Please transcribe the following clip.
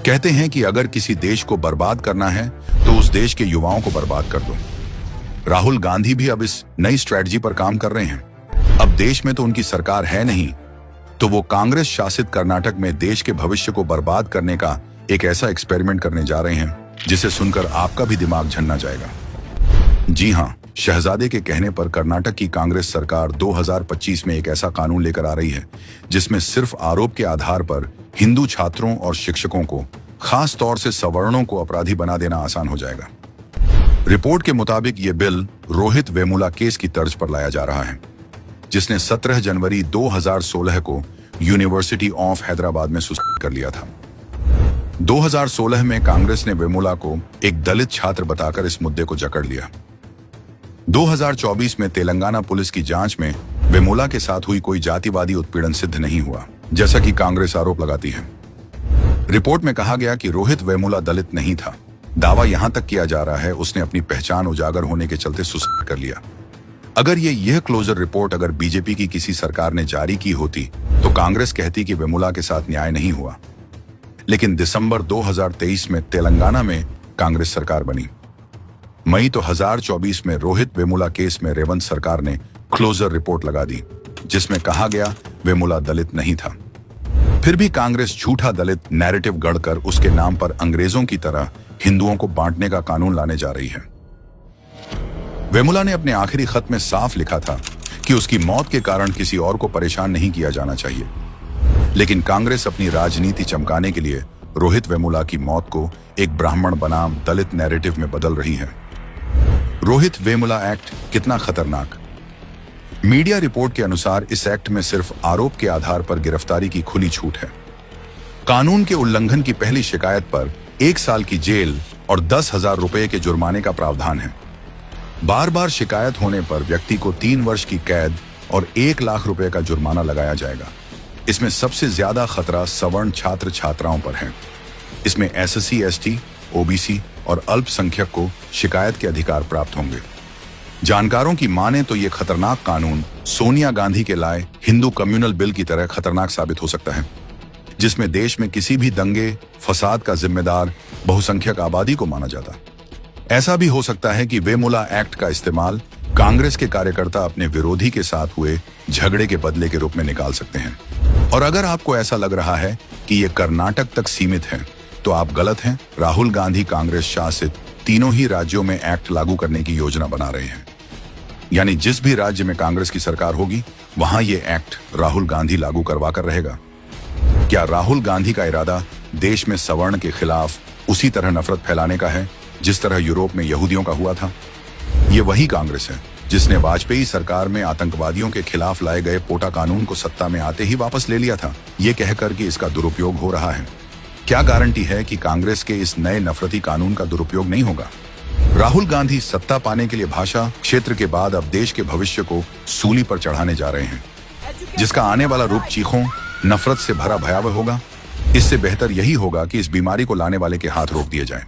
कहते हैं कि अगर किसी देश को बर्बाद करना है तो उस देश के युवाओं को बर्बाद कर दो। राहुल गांधी भी अब इस नई स्ट्रेटजी पर काम कर रहे हैं। अब देश में तो उनकी सरकार है नहीं, तो वो कांग्रेस शासित कर्नाटक में देश के भविष्य को बर्बाद करने का एक ऐसा एक्सपेरिमेंट करने जा रहे हैं जिसे सुनकर आपका भी दिमाग झन्ना जाएगा। जी हाँ, शहजादे के कहने पर कर्नाटक की कांग्रेस सरकार 2025 में एक ऐसा कानून लेकर आ रही है जिसमें सिर्फ आरोप के आधार पर हिंदू छात्रों और शिक्षकों को, खास तौर से सवर्णों को अपराधी बना देना आसान हो जाएगा। रिपोर्ट के मुताबिक ये बिल रोहित वेमुला केस की तर्ज पर लाया जा रहा है, जिसने 17 जनवरी 2016 को यूनिवर्सिटी ऑफ हैदराबाद में सुसाइड कर लिया था। 2016 में कांग्रेस ने वेमुला को एक दलित छात्र बताकर इस मुद्दे को जकड़ लिया। 2024 में तेलंगाना पुलिस की जांच में वेमुला के साथ हुई कोई जातिवादी उत्पीड़न सिद्ध नहीं हुआ, जैसा कि कांग्रेस आरोप लगाती है। रिपोर्ट में कहा गया कि रोहित वेमुला दलित नहीं था। दावा यहां तक किया जा रहा है उसने अपनी पहचान उजागर होने के चलते सुसाइड कर लिया। अगर यह क्लोजर रिपोर्ट अगर बीजेपी की किसी सरकार ने जारी की होती तो कांग्रेस कहती कि वेमुला के साथ न्याय नहीं हुआ। लेकिन दिसंबर 2023 में तेलंगाना में कांग्रेस सरकार बनी। मई 2024 में रोहित वेमुला केस में रेवंत सरकार ने क्लोजर रिपोर्ट लगा दी, जिसमें कहा गया वेमुला दलित नहीं था। फिर भी कांग्रेस झूठा दलित नैरेटिव गढ़कर उसके नाम पर अंग्रेजों की तरह हिंदुओं को बांटने का कानून लाने जा रही है। वेमुला ने अपने आखिरी खत में साफ लिखा था कि उसकी मौत के कारण किसी और को परेशान नहीं किया जाना चाहिए। लेकिन कांग्रेस अपनी राजनीति चमकाने के लिए रोहित वेमुला की मौत को एक ब्राह्मण बनाम दलित नैरेटिव में बदल रही है। रोहित वेमुला एक्ट कितना खतरनाक। मीडिया रिपोर्ट के अनुसार इस एक्ट में सिर्फ आरोप के आधार पर गिरफ्तारी की खुली छूट है। कानून के उल्लंघन की पहली शिकायत पर 1 साल की जेल और 10,000 रुपए के जुर्माने का प्रावधान है। बार बार शिकायत होने पर व्यक्ति को 3 वर्ष की कैद और 1 लाख रुपए का जुर्माना लगाया जाएगा। इसमें सबसे ज्यादा खतरा सवर्ण छात्र छात्राओं पर है। इसमें SC, ST, OBC और अल्पसंख्यक को शिकायत के अधिकार प्राप्त होंगे। जानकारों की माने तो ये खतरनाक कानून सोनिया गांधी के लाए हिंदू कम्युनल बिल की तरह खतरनाक साबित हो सकता है, जिसमें देश में किसी भी दंगे फसाद का जिम्मेदार बहुसंख्यक आबादी को माना जाता। ऐसा भी हो सकता है कि वेमुला एक्ट का इस्तेमाल कांग्रेस के कार्यकर्ता अपने विरोधी के साथ हुए झगड़े के बदले के रूप में निकाल सकते हैं। और अगर आपको ऐसा लग रहा है कि ये कर्नाटक तक सीमित है तो आप गलत हैं। राहुल गांधी कांग्रेस शासित तीनों ही राज्यों में एक्ट लागू करने की योजना बना रहे हैं। यानी जिस भी राज्य में कांग्रेस की सरकार होगी वहां ये एक्ट राहुल गांधी लागू करवा कर रहेगा। क्या राहुल गांधी का इरादा देश में सवर्ण के खिलाफ उसी तरह नफरत फैलाने का है जिस तरह यूरोप में यहूदियों का हुआ था? ये वही कांग्रेस है जिसने वाजपेयी सरकार में आतंकवादियों के खिलाफ लाए गए पोटा कानून को सत्ता में आते ही वापस ले लिया था, ये कहकर कि इसका दुरुपयोग हो रहा है। क्या गारंटी है कि कांग्रेस के इस नए नफरती कानून का दुरुपयोग नहीं होगा? राहुल गांधी सत्ता पाने के लिए भाषा क्षेत्र के बाद अब देश के भविष्य को सूली पर चढ़ाने जा रहे हैं, जिसका आने वाला रूप चीखों, नफरत से भरा भयावह होगा। इससे बेहतर यही होगा कि इस बीमारी को लाने वाले के हाथ रोक दिए जाएं।